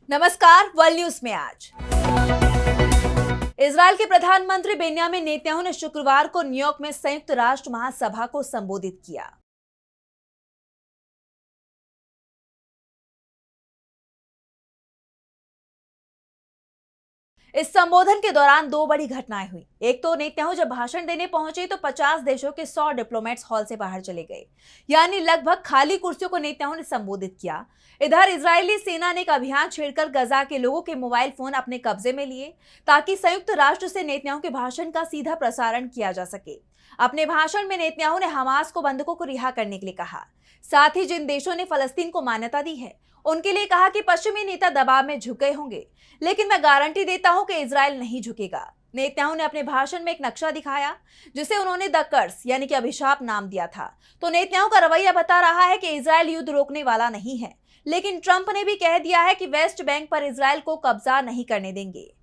नमस्कार, world news में आज इजराइल के प्रधानमंत्री बेन्यामिन नेतन्याहू ने शुक्रवार को न्यूयॉर्क में संयुक्त राष्ट्र महासभा को संबोधित किया। इस संबोधन के दौरान दो बड़ी घटनाएं हुई। एक तो नेतन्याहू जब भाषण देने पहुंचे तो 50 देशों के 100 डिप्लोमेट्स हॉल से बाहर चले गए, यानी लगभग खाली कुर्सियों को नेतन्याहू ने संबोधित किया। इधर इजरायली सेना ने एक अभियान छेड़कर गजा के लोगों के मोबाइल फोन अपने कब्जे में लिए ताकि संयुक्त राष्ट्र से नेतन्याहू के भाषण का सीधा प्रसारण किया जा सके। अपने भाषण में नेतन्याहू ने हमास को बंधकों को रिहा करने के लिए कहा। साथ ही जिन देशों ने फलस्तीन को मान्यता दी है उनके लिए कहा कि पश्चिमी नेता दबाव में झुक गए होंगे, लेकिन मैं गारंटी देता हूं कि इजराइल नहीं झुकेगा। नेतन्याहू ने अपने भाषण में एक नक्शा दिखाया जिसे उन्होंने द कर्स यानी कि अभिशाप नाम दिया था। तो नेतन्याहू का रवैया बता रहा है कि इजराइल युद्ध रोकने वाला नहीं है, लेकिन ट्रंप ने भी कह दिया है कि वेस्ट बैंक पर इजराइल को कब्जा नहीं करने देंगे।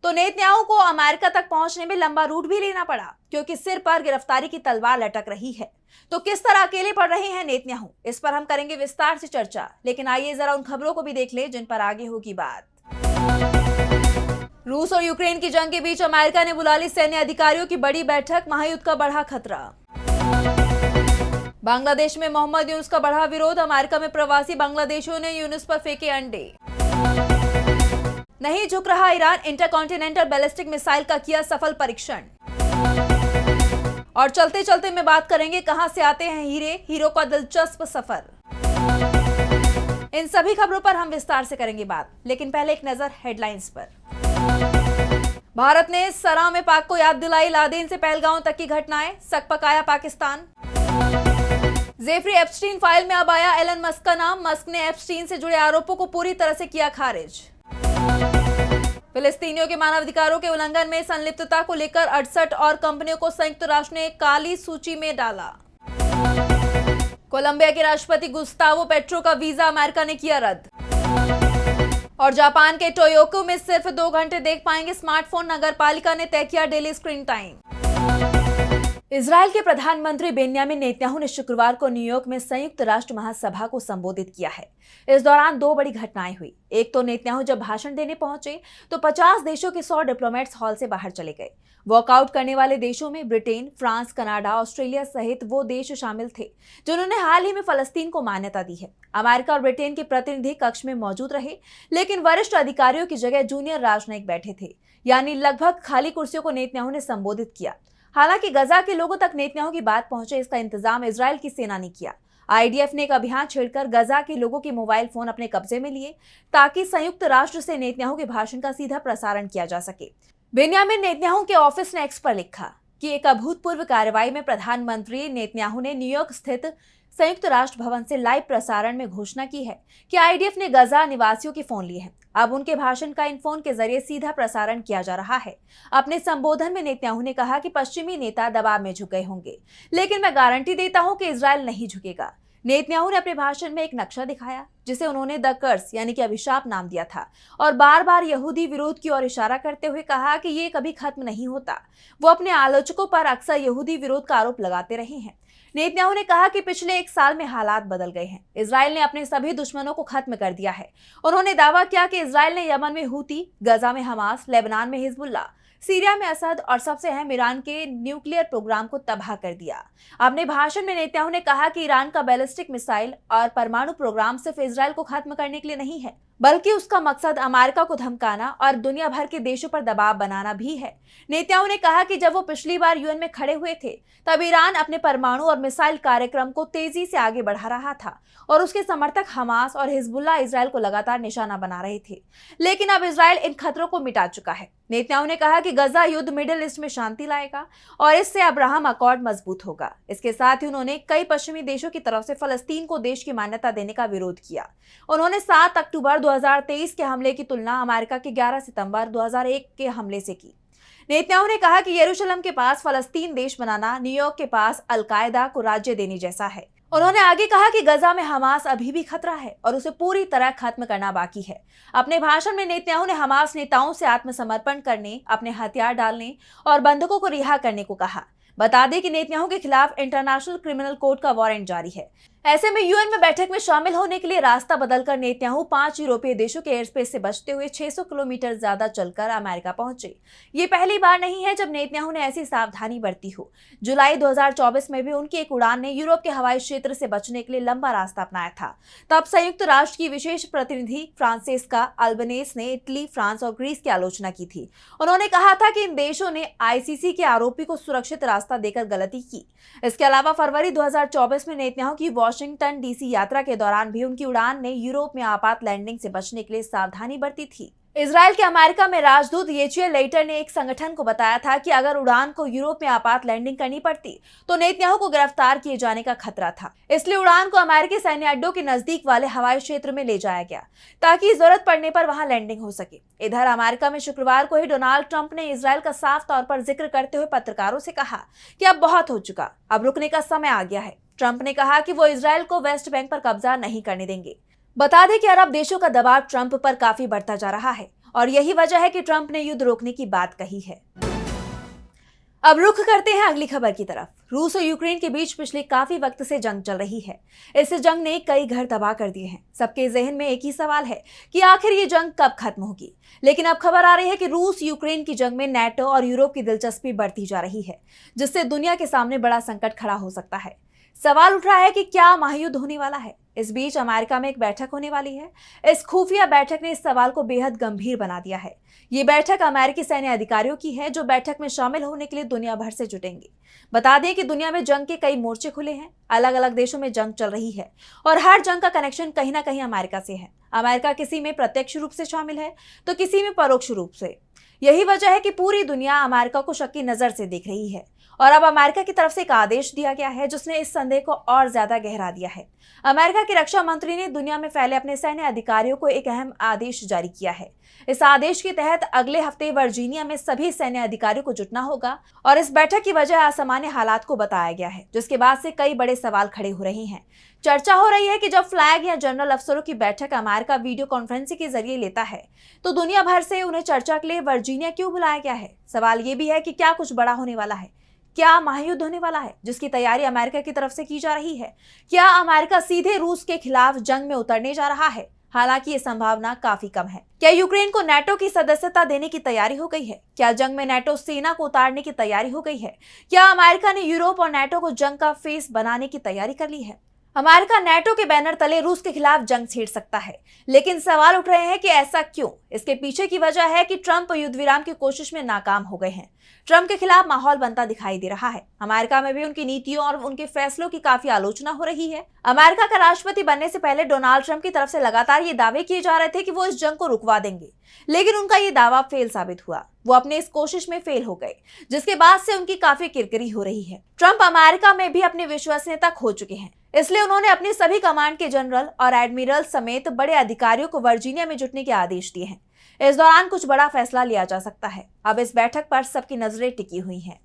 तो नेतन्याहू को अमेरिका तक पहुंचने में लंबा रूट भी लेना पड़ा क्योंकि सिर पर गिरफ्तारी की तलवार लटक रही है। तो किस तरह अकेले पड़ रहे हैं नेतन्याहू, इस पर हम करेंगे विस्तार से चर्चा, लेकिन आइए जरा उन खबरों को भी देख ले जिन पर आगे होगी बात। रूस और यूक्रेन की जंग के बीच अमेरिका ने बुला ली सैन्य अधिकारियों की बड़ी बैठक, महायुद्ध का बढ़ा खतरा। बांग्लादेश में मोहम्मद यूनुस का बढ़ा विरोध, अमेरिका में प्रवासी बांग्लादेशियों ने यूनुस पर फेंके अंडे। नहीं झुक रहा ईरान, इंटरकॉन्टिनेंटल बैलिस्टिक मिसाइल का किया सफल परीक्षण। और चलते चलते में बात करेंगे कहां से आते हैं हीरो का दिलचस्प सफर। इन सभी खबरों पर हम विस्तार से करेंगे बात, लेकिन पहले एक नजर हेडलाइंस पर। भारत ने सरा में पाक को याद दिलाई लादेन से पहलगांव तक की घटनाएं, सक पकाया पाकिस्तान। जेफरी एप्स्टीन फाइल में अब आया एलन मस्क का नाम, मस्क ने एप्स्टीन से जुड़े आरोपों को पूरी तरह से किया खारिज। फिलिस्तीनियों के मानवाधिकारों के उल्लंघन में संलिप्तता को लेकर 68 और कंपनियों को संयुक्त राष्ट्र ने काली सूची में डाला। कोलंबिया के राष्ट्रपति गुस्तावो पेट्रो का वीजा अमेरिका ने किया रद्द। और जापान के टोयोको में सिर्फ 2 घंटे देख पाएंगे स्मार्टफोन, नगरपालिका ने तय किया डेली स्क्रीन टाइम। इजराइल के प्रधानमंत्री बेन्यामिन नेतन्याहू ने शुक्रवार को न्यूयॉर्क में संयुक्त राष्ट्र महासभा को संबोधित किया है। इस दौरान दो बड़ी घटनाएं हुई। एक तो नेतन्याहू जब भाषण देने पहुंचे तो 50 देशों के 100 डिप्लोमेट्स हॉल से बाहर चले गए। वॉकआउट करने वाले देशों में ब्रिटेन, फ्रांस, कनाडा, ऑस्ट्रेलिया सहित वो देश शामिल थे जिन्होंने हाल ही में फलस्तीन को मान्यता दी है। अमेरिका और ब्रिटेन के प्रतिनिधि कक्ष में मौजूद रहे, लेकिन वरिष्ठ अधिकारियों की जगह जूनियर राजनयिक बैठे थे, यानी लगभग खाली कुर्सियों को नेतन्याहू ने संबोधित किया। हालांकि गजा के लोगों तक नेतन्याहू की बात पहुंचे, इसका इंतजाम इजराइल की सेना ने किया। आईडीएफ ने एक अभियान छेड़कर गजा के लोगों के मोबाइल फोन अपने कब्जे में लिए ताकि संयुक्त राष्ट्र से नेतन्याहू के भाषण का सीधा प्रसारण किया जा सके। बेन्यामिन नेतन्याहू के ऑफिस ने एक्स पर लिखा कि एक अभूतपूर्व कार्रवाई में प्रधानमंत्री नेतन्याहू ने न्यूयॉर्क स्थित संयुक्त राष्ट्र भवन से लाइव प्रसारण में घोषणा की है कि आईडीएफ ने गजा निवासियों के फोन लिए हैं। अब उनके भाषण का इन फोन के जरिए सीधा प्रसारण किया जा रहा है। अपने संबोधन में नेतन्याहू ने कहा कि पश्चिमी नेता दबाव में झुक गए होंगे, लेकिन मैं गारंटी देता हूं कि इजराइल नहीं झुकेगा। नेतन्याहू ने अपने भाषण में एक नक्शा दिखाया जिसे उन्होंने द कर्स यानी कि अभिशाप नाम दिया था और बार बार यहूदी विरोध की ओर इशारा करते हुए कहा कि ये कभी खत्म नहीं होता। वो अपने आलोचकों पर अक्सर यहूदी विरोध का आरोप लगाते रहे हैं। नेतन्याहू ने कहा कि पिछले 1 साल में हालात बदल गए हैं। इजराइल ने अपने सभी दुश्मनों को खत्म कर दिया है। उन्होंने दावा किया कि इजराइल ने यमन में हूती, गजा में हमास, लेबनान में हिजबुल्लाह, सीरिया में असद और सबसे अहम ईरान के न्यूक्लियर प्रोग्राम को तबाह कर दिया। अपने भाषण में नेतन्याहू ने कहा कि ईरान का बैलिस्टिक मिसाइल और परमाणु प्रोग्राम सिर्फ इजराइल को खत्म करने के लिए नहीं है, बल्कि उसका मकसद अमेरिका को धमकाना और दुनिया भर के देशों पर दबाव बनाना भी है। नेतन्याहू ने कहा कि जब वो पिछली बार यूएन में खड़े हुए थे तब ईरान अपने परमाणु और मिसाइल कार्यक्रम को तेजी से आगे बढ़ा रहा था और उसके समर्थक हमास और हिजबुल्लाह इजराइल को लगातार निशाना बना रहे थे, लेकिन अब इजराइल इन खतरों को मिटा चुका है। नेतन्याहू ने कहा कि गजा युद्ध मिडिल ईस्ट में शांति लाएगा और इससे अब्राहम अकॉर्ड मजबूत होगा। इसके साथ ही उन्होंने कई पश्चिमी देशों की तरफ से फलस्तीन को देश की मान्यता देने का विरोध किया। उन्होंने 7 अक्टूबर 2023 के हमले की तुलना अमेरिका के 11 सितंबर 2001 के हमले से की। नेतन्याहू ने कहा कि यरूशलेम के पास फलस्तीन देश बनाना न्यूयॉर्क के पास अल-कायदा को राज्य देने जैसा है। उन्होंने आगे कहा कि गजा में हमास अभी भी खतरा है और उसे पूरी तरह खत्म करना बाकी है। अपने भाषण में नेतन्याहू ने हमास नेताओं से आत्मसमर्पण करने, अपने हथियार डालने और बंधकों को रिहा करने को कहा। बता दें कि नेतन्याहू के खिलाफ इंटरनेशनल क्रिमिनल कोर्ट का वारंट जारी है। ऐसे में यूएन में बैठक में शामिल होने के लिए रास्ता बदलकर नेतन्याहू 5 यूरोपीय देशों के एयर स्पेस से बचते हुए 600 किलोमीटर ज्यादा चलकर अमेरिका पहुंचे। ये पहली बार नहीं है जब नेतन्याहू ने ऐसी सावधानी बरती हो। जुलाई 2024 में भी उनकी एक उड़ान ने यूरोप के हवाई क्षेत्र से बचने के लिए लंबा रास्ता अपनाया था। तब संयुक्त राष्ट्र की विशेष प्रतिनिधि फ्रांसेस्का अल्बनेस ने इटली, फ्रांस और ग्रीस की आलोचना की थी। उन्होंने कहा था कि इन देशों ने आईसीसी के आरोपी को सुरक्षित रास्ता देकर गलती की। इसके अलावा फरवरी 2024 में नेतन्याहू की वाशिंगटन डीसी यात्रा के दौरान भी उनकी उड़ान ने यूरोप में आपात लैंडिंग से बचने के लिए सावधानी बरती थी। इजराइल के अमेरिका में राजदूत येचियल लेटर ने एक संगठन को बताया था कि अगर उड़ान को यूरोप में आपात लैंडिंग करनी पड़ती तो नेतन्याहू को गिरफ्तार किए जाने का खतरा था। इसलिए उड़ान को अमेरिकी सैन्य अड्डों के नजदीक वाले हवाई क्षेत्र में ले जाया गया ताकि जरूरत पड़ने पर वहां लैंडिंग हो सके। इधर अमेरिका में शुक्रवार को ही डोनाल्ड ट्रंप ने इजराइल का साफ तौर पर जिक्र करते हुए पत्रकारों से कहा कि अब बहुत हो चुका, अब रुकने का समय आ गया है। ट्रंप ने कहा कि वो इजराइल को वेस्ट बैंक पर कब्जा नहीं करने देंगे। बता दें कि अरब देशों का दबाव ट्रंप पर काफी बढ़ता जा रहा है और यही वजह है कि ट्रंप ने युद्ध रोकने की बात कही है। अब रुख करते हैं अगली खबर की तरफ। रूस और यूक्रेन के बीच पिछले काफी वक्त से जंग चल रही है। इस जंग ने कई घर तबाह कर दिए हैं। सबके जहन में एक ही सवाल है कि आखिर ये जंग कब खत्म होगी। लेकिन अब खबर आ रही है कि रूस यूक्रेन की जंग में नाटो और यूरोप की दिलचस्पी बढ़ती जा रही है, जिससे दुनिया के सामने बड़ा संकट खड़ा हो सकता है। सवाल उठ रहा है कि क्या महायुद्ध होने वाला है। इस बीच अमेरिका में एक बैठक होने वाली है। इस खुफिया बैठक ने इस सवाल को बेहद गंभीर बना दिया है। ये बैठक अमेरिकी सैन्य अधिकारियों की है जो बैठक में शामिल होने के लिए दुनिया भर से जुटेंगे। बता दें कि दुनिया में जंग के कई मोर्चे खुले हैं। अलग अलग देशों में जंग चल रही है और हर जंग का कनेक्शन कहीं ना कहीं अमेरिका से है। अमेरिका किसी में प्रत्यक्ष रूप से शामिल है तो किसी में परोक्ष रूप से। यही वजह है कि पूरी दुनिया अमेरिका को शक की नजर से देख रही है और अब अमेरिका की तरफ से एक आदेश दिया गया है जिसने इस संदेह को और ज्यादा गहरा दिया है। अमेरिका के रक्षा मंत्री ने दुनिया में फैले अपने सैन्य अधिकारियों को एक अहम आदेश जारी किया है। इस आदेश के तहत अगले हफ्ते वर्जीनिया में सभी सैन्य अधिकारियों को जुटना होगा और इस बैठक की वजह असामान्य हालात को बताया गया है, जिसके बाद से कई बड़े सवाल खड़े हो रहे हैं। चर्चा हो रही है कि जब फ्लैग या जनरल अफसरों की बैठक अमेरिका वीडियो कॉन्फ्रेंसिंग के जरिए लेता है तो दुनिया भर से उन्हें चर्चा के लिए वर्जीनिया क्यों बुलाया गया है। सवाल ये भी है कि क्या कुछ बड़ा होने वाला है, क्या महायुद्ध होने वाला है जिसकी तैयारी अमेरिका की तरफ से की जा रही है। क्या अमेरिका सीधे रूस के खिलाफ जंग में उतरने जा रहा है। हालांकि ये संभावना काफी कम है। क्या यूक्रेन को नाटो की सदस्यता देने की तैयारी हो गई है। क्या जंग में नाटो सेना को उतारने की तैयारी हो गई है। क्या अमेरिका ने यूरोप और नाटो को जंग का फेस बनाने की तैयारी कर ली है। अमेरिका नाटो के बैनर तले रूस के खिलाफ जंग छेड़ सकता है, लेकिन सवाल उठ रहे हैं कि ऐसा क्यों। इसके पीछे की वजह है कि ट्रंप युद्ध विराम की कोशिश में नाकाम हो गए हैं। ट्रंप के खिलाफ माहौल बनता दिखाई दे रहा है। अमेरिका में भी उनकी नीतियों और उनके फैसलों की काफी आलोचना हो रही है। अमेरिका का राष्ट्रपति बनने से पहले डोनाल्ड ट्रंप की तरफ से लगातार ये दावे किए जा रहे थे कि वो इस जंग को रुकवा देंगे, लेकिन उनका ये दावा फेल साबित हुआ। वो अपने इस कोशिश में फेल हो गए, जिसके बाद से उनकी काफी किरकिरी हो रही है। ट्रंप अमेरिका में भी अपनी विश्वसनीयता खो चुके हैं, इसलिए उन्होंने अपनी सभी कमांड के जनरल और एडमिरल समेत बड़े अधिकारियों को वर्जीनिया में जुटने के आदेश दिए हैं। इस दौरान कुछ बड़ा फैसला लिया जा सकता है। अब इस बैठक पर सबकी नजरें टिकी हुई हैं।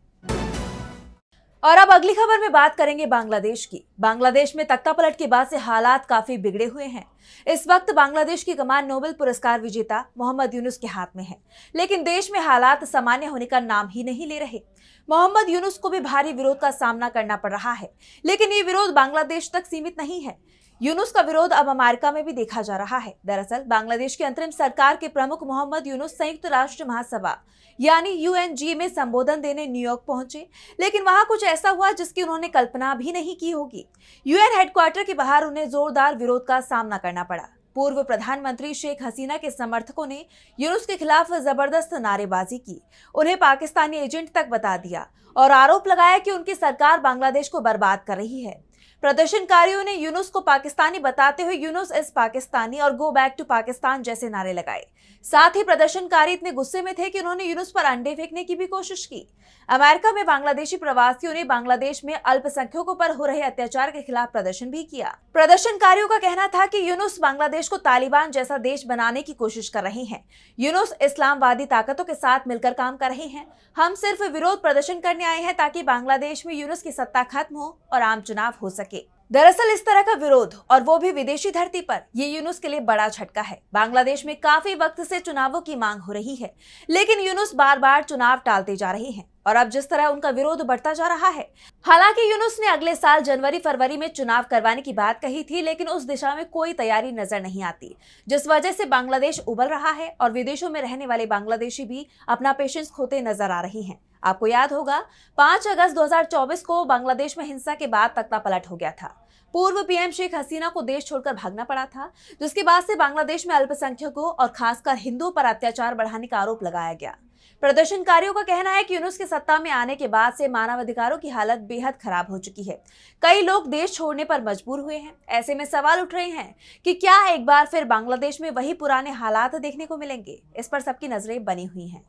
और अब अगली खबर में बात करेंगे बांग्लादेश की। बांग्लादेश में तख्तापलट के बाद से हालात काफी बिगड़े हुए हैं। इस वक्त बांग्लादेश की कमान नोबेल पुरस्कार विजेता मोहम्मद यूनुस के हाथ में है, लेकिन देश में हालात सामान्य होने का नाम ही नहीं ले रहे। मोहम्मद यूनुस को भी भारी विरोध का सामना करना पड़ रहा है, लेकिन ये विरोध बांग्लादेश तक सीमित नहीं है। यूनुस का विरोध अब अमेरिका में भी देखा जा रहा है। दरअसल बांग्लादेश की अंतरिम सरकार के प्रमुख मोहम्मद यूनुस संयुक्त राष्ट्र महासभा यानी यूएनजी में संबोधन देने न्यूयॉर्क पहुंचे, लेकिन वहां कुछ ऐसा हुआ जिसकी उन्होंने कल्पना भी नहीं की होगी। यूएन हेडक्वार्टर के बाहर उन्हें जोरदार विरोध का सामना करना पड़ा। पूर्व प्रधानमंत्री शेख हसीना के समर्थकों ने यूनुस के खिलाफ जबरदस्त नारेबाजी की, उन्हें पाकिस्तानी एजेंट तक बता दिया और आरोप लगाया कि उनकी सरकार बांग्लादेश को बर्बाद कर रही है। प्रदर्शनकारियों ने यूनुस को पाकिस्तानी बताते हुए यूनुस इज पाकिस्तानी और गो बैक टू पाकिस्तान जैसे नारे लगाए। साथ ही प्रदर्शनकारी इतने गुस्से में थे कि उन्होंने यूनुस पर अंडे फेंकने की भी कोशिश की। अमेरिका में बांग्लादेशी प्रवासियों ने बांग्लादेश में अल्पसंख्यकों पर हो रहे अत्याचार के खिलाफ प्रदर्शन भी किया। प्रदर्शनकारियों का कहना था कि यूनुस बांग्लादेश को तालिबान जैसा देश बनाने की कोशिश कर रहे हैं। यूनुस इस्लामवादी ताकतों के साथ मिलकर काम कर रहे हैं। हम सिर्फ विरोध प्रदर्शन करने आए हैं ताकि बांग्लादेश में यूनुस की सत्ता खत्म हो और आम चुनाव हो सके। दरअसल इस तरह का विरोध और वो भी विदेशी धरती पर, ये यूनुस के लिए बड़ा झटका है। बांग्लादेश में काफी वक्त से चुनावों की मांग हो रही है, लेकिन यूनुस बार बार चुनाव टालते जा रहे हैं और अब जिस तरह उनका विरोध बढ़ता जा रहा है। हालांकि यूनुस ने अगले साल जनवरी फरवरी में चुनाव करवाने की बात कही थी, लेकिन उस दिशा में कोई तैयारी नजर नहीं आती, जिस वजह से बांग्लादेश उबल रहा है और विदेशों में रहने वाले बांग्लादेशी भी अपना पेशेंस खोते नजर आ रहे हैं। आपको याद होगा 5 अगस्त 2024 को बांग्लादेश में हिंसा के बाद तख्ता पलट हो गया था। पूर्व पीएम शेख हसीना को देश छोड़कर भागना पड़ा था, जिसके बाद से बांग्लादेश में अल्पसंख्यकों और खासकर हिंदुओं पर अत्याचार बढ़ाने का आरोप लगाया गया। प्रदर्शनकारियों का कहना है कि यूनुस के सत्ता में आने के बाद से मानवाधिकारों की हालत बेहद खराब हो चुकी है। कई लोग देश छोड़ने पर मजबूर हुए हैं। ऐसे में सवाल उठ रहे हैं कि क्या एक बार फिर बांग्लादेश में वही पुराने हालात देखने को मिलेंगे। इस पर सबकी नजरें बनी हुई हैं।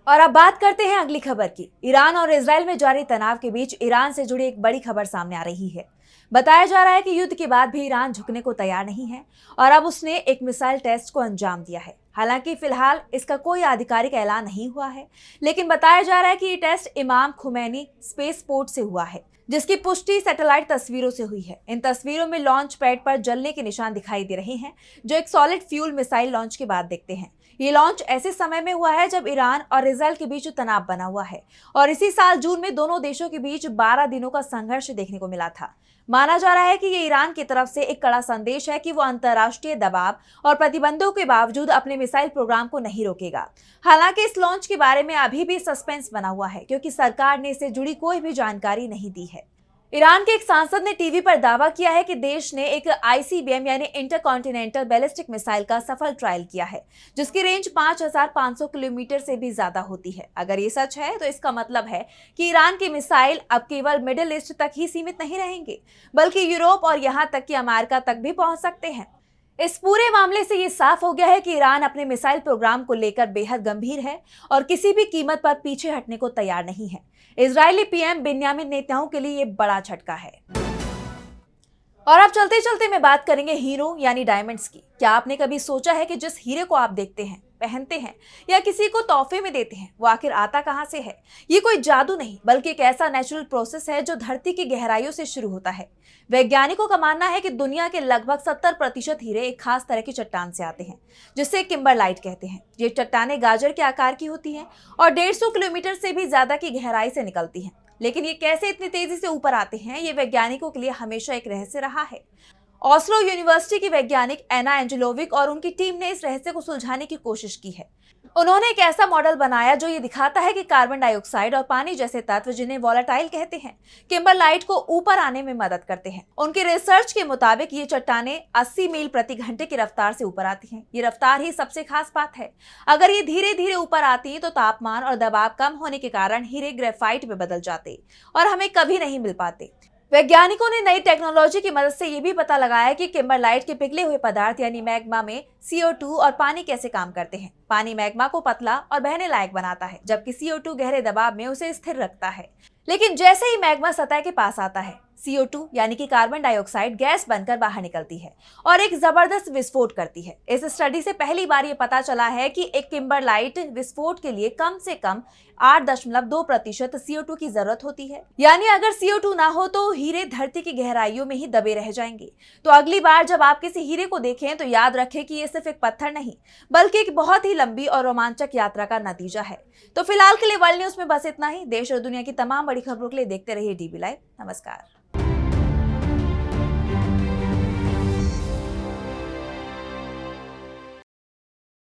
और अब बात करते हैं अगली खबर की। ईरान और इजराइल में जारी तनाव के बीच ईरान से जुड़ी एक बड़ी खबर सामने आ रही है। बताया जा रहा है कि युद्ध के बाद भी ईरान झुकने को तैयार नहीं है और अब उसने एक मिसाइल टेस्ट को अंजाम दिया है। हालांकि फिलहाल इसका कोई आधिकारिक ऐलान नहीं हुआ है, लेकिन बताया जा रहा है कि ये टेस्ट इमाम खुमैनी स्पेस पोर्ट से हुआ है, जिसकी पुष्टि सैटेलाइट तस्वीरों से हुई है। इन तस्वीरों में लॉन्च पैड पर जलने के निशान दिखाई दे रहे हैं, जो एक सॉलिड फ्यूल मिसाइल लॉन्च के बाद दिखते हैं। ये लॉन्च ऐसे समय में हुआ है जब ईरान और इजराइल के बीच तनाव बना हुआ है और इसी साल जून में दोनों देशों के बीच 12 दिनों का संघर्ष देखने को मिला था। माना जा रहा है कि ये ईरान की तरफ से एक कड़ा संदेश है कि वो अंतर्राष्ट्रीय दबाव और प्रतिबंधों के बावजूद अपने मिसाइल प्रोग्राम को नहीं रोकेगा। हालांकि इस लॉन्च के बारे में अभी भी सस्पेंस बना हुआ है, क्योंकि सरकार ने इससे जुड़ी कोई भी जानकारी नहीं दी है। ईरान के एक सांसद ने टीवी पर दावा किया है कि देश ने एक ICBM यानी इंटरकॉन्टिनेंटल बैलिस्टिक मिसाइल का सफल ट्रायल किया है, जिसकी रेंज 5500 किलोमीटर से भी ज्यादा होती है। अगर ये सच है तो इसका मतलब है कि ईरान की मिसाइल अब केवल मिडिल ईस्ट तक ही सीमित नहीं रहेंगे, बल्कि यूरोप और यहाँ तक कि अमेरिका तक भी पहुंच सकते हैं। इस पूरे मामले से ये साफ हो गया है कि ईरान अपने मिसाइल प्रोग्राम को लेकर बेहद गंभीर है और किसी भी कीमत पर पीछे हटने को तैयार नहीं है। इजरायली पीएम बिन्यामिन नेतन्याहू के लिए ये बड़ा झटका है। और अब चलते चलते मैं बात करेंगे हीरो यानी डायमंड्स की। क्या आपने कभी सोचा है कि जिस हीरे को आप देखते हैं, पहनते हैं या किसी को तोहफे में देते हैं, वो आखिर आता कहां से है? ये कोई जादू नहीं, बल्कि एक ऐसा नेचुरल प्रोसेस है जो धरती की गहराइयों से शुरू होता है। वैज्ञानिकों का मानना है कि दुनिया के लगभग 70% हीरे एक खास तरह की चट्टान से आते हैं, जिसे किम्बरलाइट कहते हैं। ये चट्टानें गाजर के आकार की होती हैं और 150 किलोमीटर से भी ज्यादा की गहराई से निकलती हैं। लेकिन ये कैसे इतनी तेजी से ऊपर आते हैं, ये वैज्ञानिकों के लिए हमेशा एक रहस्य रहा है। ऑस्लो यूनिवर्सिटी की वैज्ञानिक एना एंजेलोविक और उनकी टीम ने इस रहस्य को सुलझाने की कोशिश की है। उन्होंने एक ऐसा मॉडल बनाया जो ये दिखाता है कि कार्बन डाइऑक्साइड और पानी जैसे तत्व, जिन्हें वोलेटाइल कहते हैं, किम्बरलाइट को ऊपर आने में मदद करते हैं। उनकी रिसर्च के मुताबिक ये चट्टानें 80 मील प्रति घंटे की रफ्तार से ऊपर आती हैं। ये रफ्तार ही सबसे खास बात है। अगर ये धीरे धीरे ऊपर आती तो तापमान और दबाव कम होने के कारण हीरे ग्रेफाइट में बदल जाते और हमें कभी नहीं मिल पाते। वैज्ञानिकों ने नई टेक्नोलॉजी की मदद से ये भी पता लगाया कि किम्बरलाइट के पिघले हुए पदार्थ यानी मैग्मा में CO2 और पानी कैसे काम करते हैं। पानी मैग्मा को पतला और बहने लायक बनाता है, जबकि CO2 गहरे दबाव में उसे स्थिर रखता है। लेकिन जैसे ही मैग्मा सतह के पास आता है, CO2 यानी कि कार्बन डाइऑक्साइड गैस बनकर बाहर निकलती है और एक जबरदस्त विस्फोट करती है। इस स्टडी से पहली बार ये पता चला है कि एक किम्बरलाइट विस्फोट के लिए कम से कम 8.2% CO2 की जरूरत होती है। यानी अगर CO2 ना हो तो हीरे धरती की गहराइयों में ही दबे रह जाएंगे। तो अगली बार जब आप किसी हीरे को देखें तो याद रखें कि ये सिर्फ एक पत्थर नहीं, बल्कि एक बहुत ही लंबी और रोमांचक यात्रा का नतीजा है। तो फिलहाल के लिए वर्ल्ड न्यूज में बस इतना ही। देश और दुनिया की तमाम बड़ी खबरों के लिए देखते रहिए DB लाइव। नमस्कार।